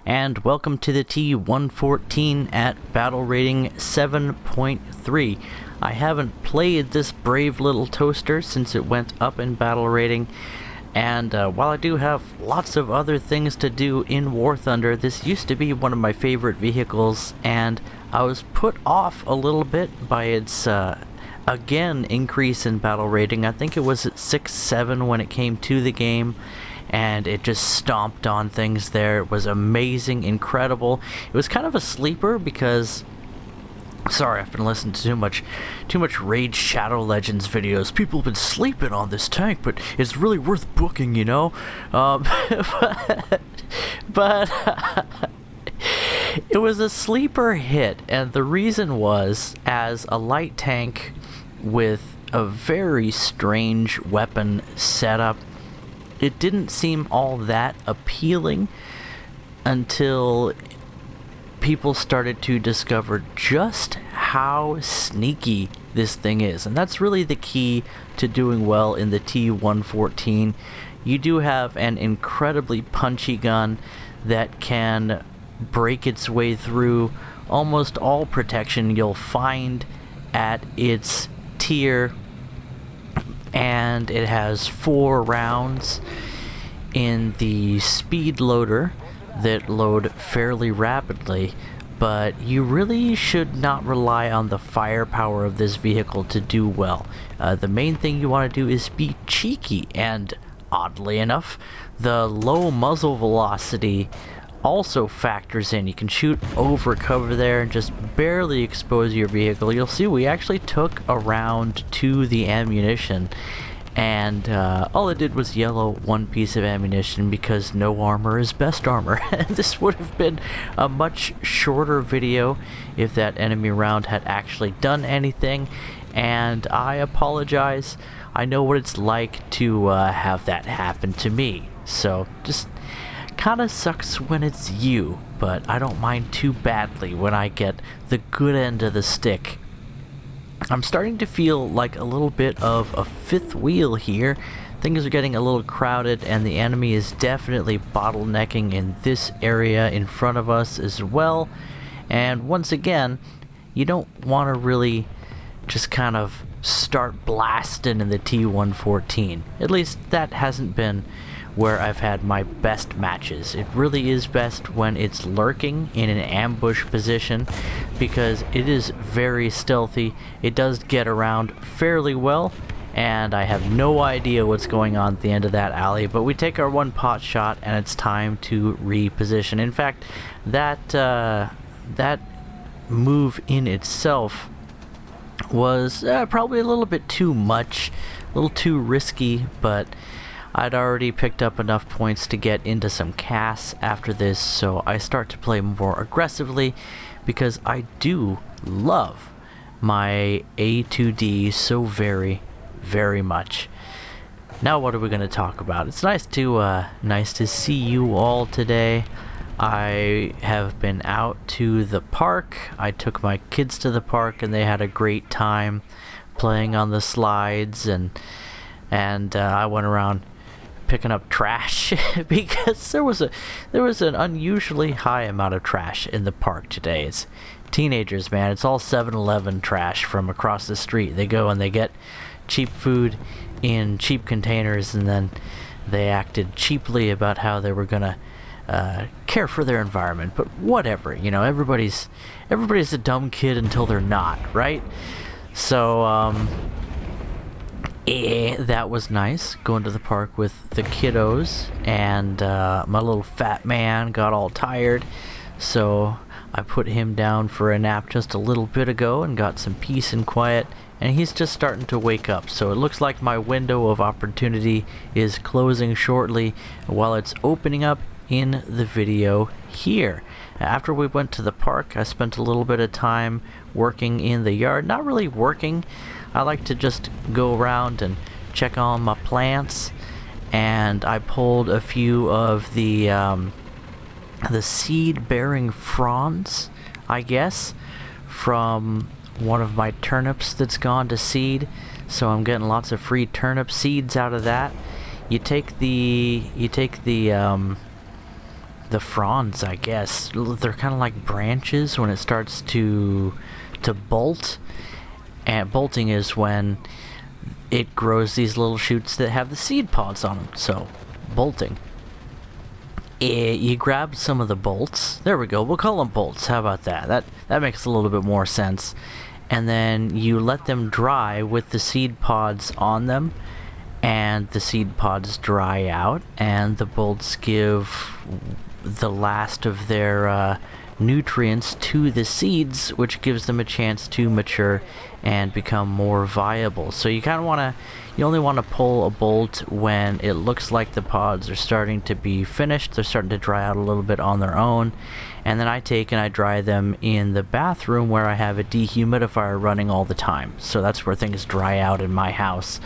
and welcome to the T-114 at battle rating 7.3. I haven't played this brave little toaster since it went up in battle rating, and while I do have lots of other things to do in War Thunder, this used to be one of my favorite vehicles, and I was put off a little bit by its again increase in battle rating. I think it was at 6-7 when it came to the game, and it just stomped on things there. It was amazing, incredible. It was kind of a sleeper because, sorry, I've been listening to too much Raid Shadow Legends videos. People have been sleeping on this tank, but it's really worth booking, you know? But it was a sleeper hit, and the reason was, as a light tank with a very strange weapon setup, it didn't seem all that appealing until people started to discover just how sneaky this thing is. And that's really the key to doing well in the T-114. You do have an incredibly punchy gun that can break its way through almost all protection you'll find at its tier, and it has 4 rounds in the speed loader that load fairly rapidly, but you really should not rely on the firepower of this vehicle to do well. The main thing you want to do is be cheeky, and oddly enough, the low muzzle velocity also factors in. You can shoot over cover there and just barely expose your vehicle. You'll see we actually took a round to the ammunition, and all it did was yellow 1 piece of ammunition because no armor is best armor. This would have been a much shorter video if that enemy round had actually done anything, and I apologize. I know what it's like to have that happen to me, so just kinda sucks when it's you, but I don't mind too badly when I get the good end of the stick. I'm starting to feel like a little bit of a fifth wheel here. Things are getting a little crowded, and the enemy is definitely bottlenecking in this area in front of us as well. And once again, you don't want to really just kind of start blasting in the T-114. At least that hasn't been where I've had my best matches. It really is best when it's lurking in an ambush position because it is very stealthy. It does get around fairly well, and I have no idea what's going on at the end of that alley, but we take our 1 pot shot and it's time to reposition. In fact, that move in itself was probably a little bit too much, a little too risky, but I'd already picked up enough points to get into some casts after this, so I start to play more aggressively because I do love my A2D so very, very much. Now what are we going to talk about? It's nice to see you all today. I have been out to the park. I took my kids to the park and they had a great time playing on the slides, and I went around picking up trash because there was an unusually high amount of trash in the park today. It's teenagers, man. It's all 7-Eleven trash from across the street. They go and they get cheap food in cheap containers, and then they acted cheaply about how they were gonna care for their environment. But whatever, you know, everybody's a dumb kid until they're not, right? So that was nice, going to the park with the kiddos, and my little fat man got all tired, so I put him down for a nap just a little bit ago and got some peace and quiet, and he's just starting to wake up, so it looks like my window of opportunity is closing shortly while it's opening up in the video here. After we went to the park, I spent a little bit of time working in the yard. Not really working, I like to just go around and check on my plants, and I pulled a few of the seed-bearing fronds, I guess, from one of my turnips that's gone to seed, so I'm getting lots of free turnip seeds out of that. You take the the fronds, I guess. They're kind of like branches when it starts to bolt. And bolting is when it grows these little shoots that have the seed pods on them. So, bolting. You grab some of the bolts. There we go. We'll call them bolts. How about that? That makes a little bit more sense. And then you let them dry with the seed pods on them. And the seed pods dry out. And the bolts give the last of their nutrients to the seeds, which gives them a chance to mature and become more viable. So you only want to pull a bolt when it looks like the pods are starting to be finished. They're starting to dry out a little bit on their own. And then I take and I dry them in the bathroom where I have a dehumidifier running all the time. So that's where things dry out in my house.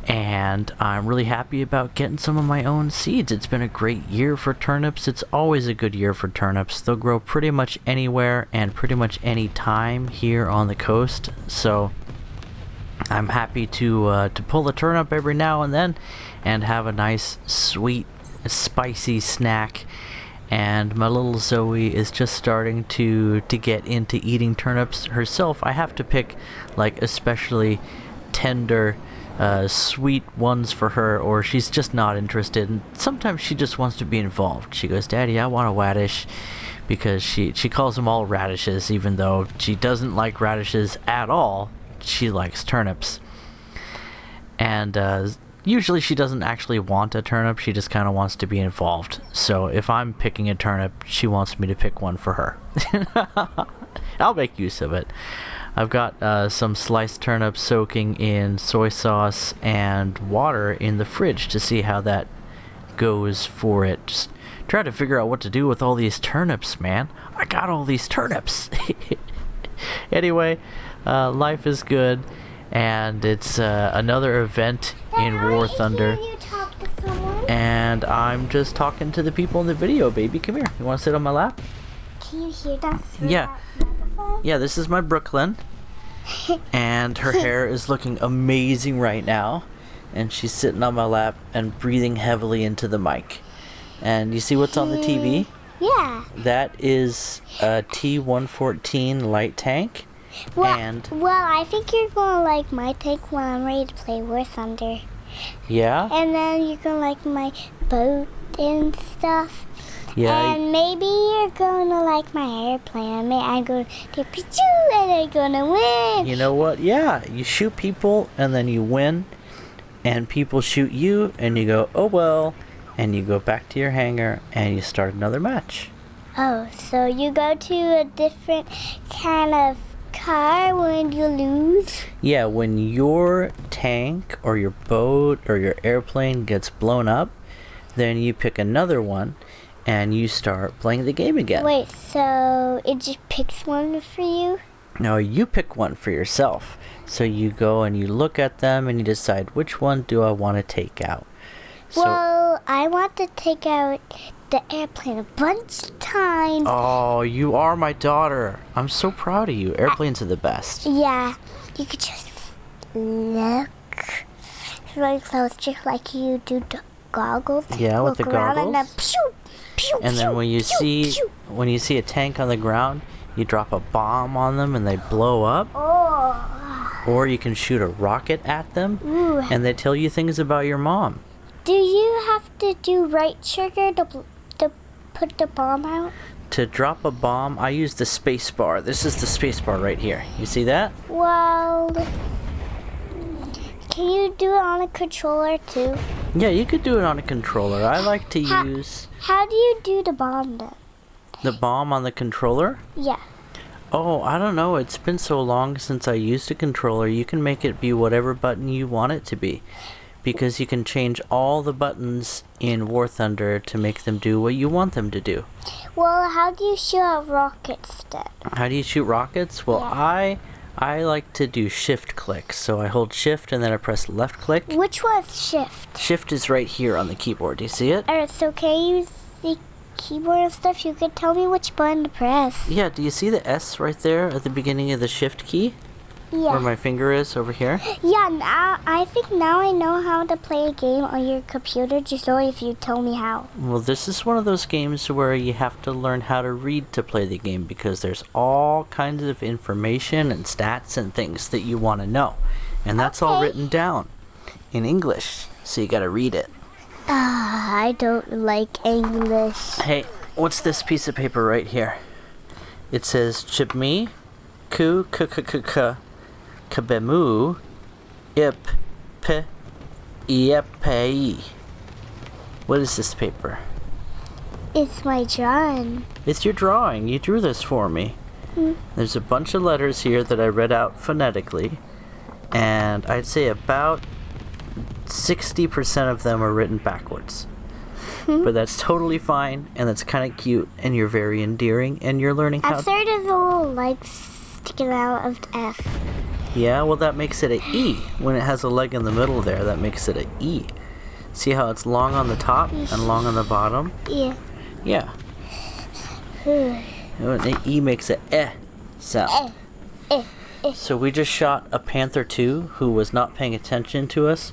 And I'm really happy about getting some of my own seeds. It's been a great year for turnips. It's always a good year for turnips. They'll grow pretty much anywhere and pretty much any time here on the coast. So I'm happy to pull a turnip every now and then and have a nice, sweet, spicy snack. And my little Zoe is just starting to get into eating turnips herself. I have to pick like especially tender sweet ones for her, or she's just not interested. And sometimes she just wants to be involved. She goes, "Daddy, I want a radish," because she calls them all radishes, even though she doesn't like radishes at all. She likes turnips. And usually she doesn't actually want a turnip, she just kind of wants to be involved. So if I'm picking a turnip, she wants me to pick one for her. I'll make use of it. I've got some sliced turnips soaking in soy sauce and water in the fridge to see how that goes for it. Just try to figure out what to do with all these turnips, man. I got all these turnips. Anyway, life is good, and it's another event in War Thunder. And I'm just talking to the people in the video, baby. Come here. You want to sit on my lap? Can you hear that? Yeah. Yeah, this is my Brooklyn. And her hair is looking amazing right now. And she's sitting on my lap and breathing heavily into the mic. And you see what's on the TV? Yeah. That is a T-114 light tank. Well, I think you're going to like my tank when I'm ready to play War Thunder. Yeah? And then you're going to like my boat and stuff. Yeah. And maybe you're going to like my airplane. I'm going to pachoo and I'm going to win. You know what? Yeah, you shoot people and then you win. And people shoot you and you go, oh well. And you go back to your hangar and you start another match. Oh, so you go to a different kind of car when you lose? Yeah, when your tank or your boat or your airplane gets blown up, then you pick another one and you start playing the game again. Wait, so it just picks one for you? No, you pick one for yourself. So you go and you look at them and you decide, which one do I want to take out? Well, I want to take out the airplane a bunch of times. Oh, you are my daughter. I'm so proud of you. Airplanes are the best. Yeah, you could just look really close, just like you do the goggles. Yeah, with the goggles. And then pew, pew, and then when you pew, see pew. a tank on the ground, you drop a bomb on them and they blow up. Oh. Or you can shoot a rocket at them. Ooh. And they tell you things about your mom. Do you have to do right trigger to put the bomb out? To drop a bomb, I use the space bar. This is the space bar right here. You see that? Well, can you do it on a controller too? Yeah, you could do it on a controller. I like to use... How do you do the bomb then? The bomb on the controller? Yeah. Oh, I don't know. It's been so long since I used a controller. You can make it be whatever button you want it to be. Because you can change all the buttons in War Thunder to make them do what you want them to do. Well, how do you shoot out rockets then? How do you shoot rockets? Well, Yeah. I like to do shift click. So I hold shift and then I press left click. Which one's shift? Shift is right here on the keyboard. Do you see it? Alright, so can you see keyboard and stuff? You could tell me which button to press. Yeah, do you see the S right there at the beginning of the shift key? Where my finger is over here? Yeah, now I think now I know how to play a game on your computer, just only if you tell me how. Well, this is one of those games where you have to learn how to read to play the game because there's all kinds of information and stats and things that you want to know. And that's all written down in English, so you gotta read it. I don't like English. Hey, what's this piece of paper right here? It says Chibmi ku kabemu ip pe iepei. What is this paper? It's my drawing. It's your drawing. You drew this for me. There's a bunch of letters here that I read out phonetically, and I'd say about 60% of them are written backwards. But that's totally fine, and that's kind of cute, and you're very endearing, and you're learning how... I've started the little legs sticking out of the F. Yeah, well, that makes it an E. When it has a leg in the middle there, that makes it an E. See how it's long on the top and long on the bottom? Yeah. Yeah. An E makes an eh sound. So we just shot a Panther 2 who was not paying attention to us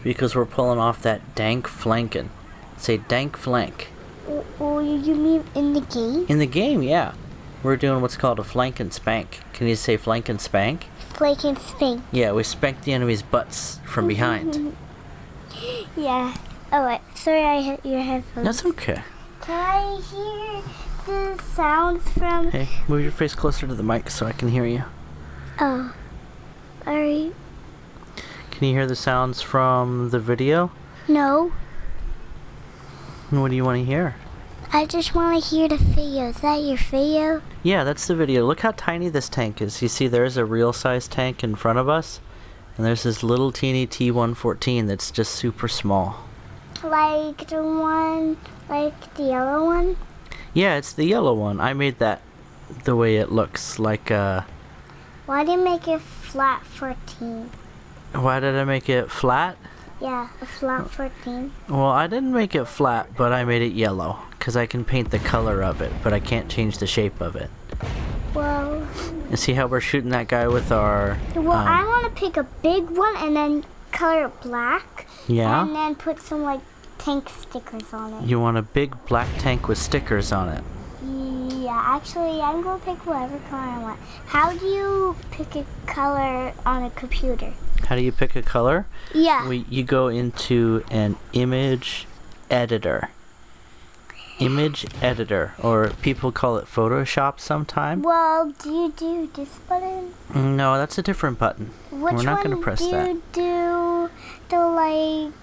because we're pulling off that dank flankin'. Say dank flank. Oh, you mean in the game? In the game, yeah. We're doing what's called a flank and spank. Can you say flank and spank? Flank and spank. Yeah, we spank the enemy's butts from behind. Yeah. Oh, wait. Sorry I hit your headphones. That's okay. Can I hear the sounds from... Hey, move your face closer to the mic so I can hear you. Oh. Alright. Can you hear the sounds from the video? No. What do you want to hear? I just want to hear the video. Is that your video? Yeah, that's the video. Look how tiny this tank is. You see there's a real size tank in front of us, and there's this little teeny T-114 that's just super small. Like the one, like the yellow one? Yeah, it's the yellow one. I made that the way it looks, like Why did you make it flat 14? Why did I make it flat? Yeah, a flat 14. Well, I didn't make it flat, but I made it yellow, because I can paint the color of it, but I can't change the shape of it. Well... And see how we're shooting that guy with our... Well, I want to pick a big one and then color it black. Yeah? And then put some, like, tank stickers on it. You want a big black tank with stickers on it? Yeah, actually, I'm going to pick whatever color I want. How do you pick a color on a computer? How do you pick a color? Yeah. You go into an image editor. Image editor, or people call it Photoshop sometime. Well, do you do this button? No, that's a different button. Which We're not one going to press that. do you do to, like,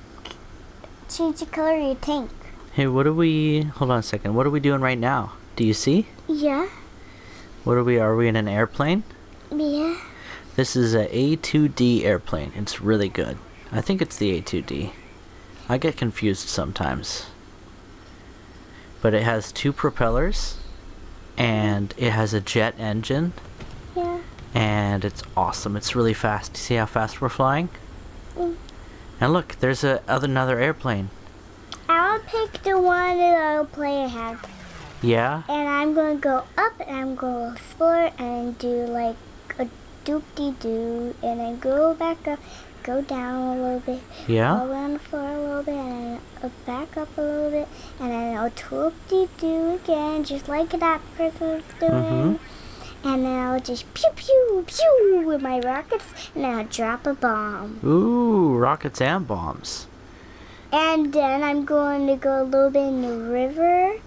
change the color of your tank? Hey, hold on a second. What are we doing right now? Do you see? Yeah. Are we in an airplane? Yeah. This is a A2D airplane. It's really good. I think it's the A2D. I get confused sometimes. But it has 2 propellers, and it has a jet engine. Yeah. And it's awesome. It's really fast. See how fast we're flying? And look, there's another airplane. I'll pick the one that I'll play ahead. Yeah? And I'm going to go up, and I'm going to explore and do, like, a doop-de-doo, and then go back up, go down a little bit, Yeah? go on the floor a little bit, and then back up a little bit, and then I'll doop-de-doo again, just like that person was doing. And then I'll just pew-pew-pew with my rockets, and then I'll drop a bomb. Ooh, rockets and bombs. And then I'm going to go a little bit in the river,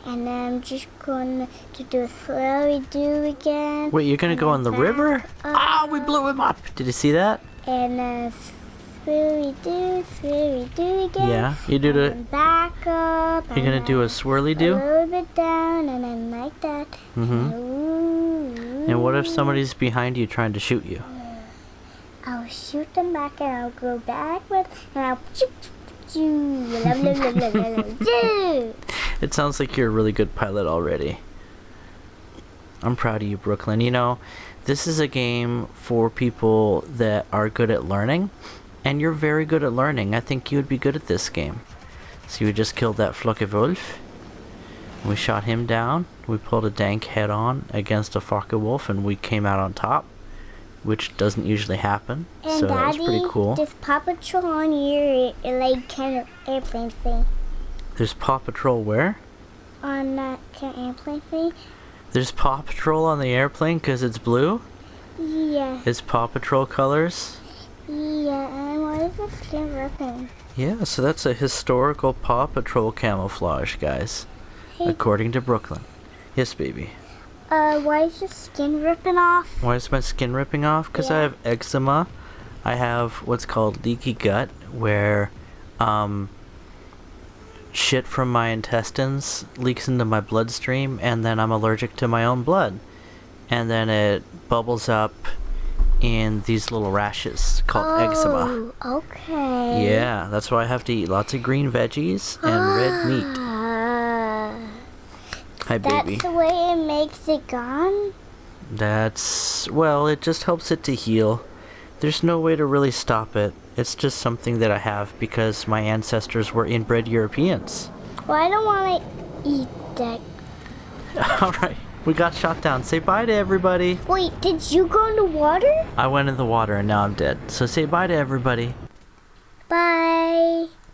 and then I'm just going to do a slowly do again. Wait, you're going to go in the river? Ah, we blew him up. Did you see that? And then swirly do again. Yeah, you do the... And back up. You're going to do a swirly A do? little bit down, and then like that. And what if somebody's behind you trying to shoot you? I'll shoot them back, and I'll go backward, and I'll... It sounds like you're a really good pilot already. I'm proud of you, Brooklyn. You know, this is a game for people that are good at learning, and you're very good at learning. I think you would be good at this game. So we just killed that Flocke-Wolf. We shot him down. We pulled a dank head on against a Focke-Wulf, and we came out on top. which doesn't usually happen. And So Daddy, that was pretty cool. there's Paw Patrol on your like kind of airplane thing. There's Paw Patrol where? On that kind of airplane thing. There's Paw Patrol on the airplane because it's blue? Yeah. It's Paw Patrol colors? Yeah, and what is the skin ripping? Yeah, so that's a historical Paw Patrol camouflage, guys. Hey, According to Brooklyn. Yes, baby. why is your skin ripping off? Why is my skin ripping off? Because I Yeah. have eczema. I have what's called leaky gut, where shit from my intestines leaks into my bloodstream, and then I'm allergic to my own blood. And then it bubbles up in these little rashes called eczema. Oh, okay. Yeah, that's why I have to eat lots of green veggies and red meat. Hi, baby. That's the way it makes it gone? Well, it just helps it to heal. There's no way to really stop it. It's just something that I have because my ancestors were inbred Europeans. Well, I don't want to eat that. Alright, we got shot down. Say bye to everybody. Wait, did you go in the water? I went in the water and now I'm dead. So say bye to everybody. Bye.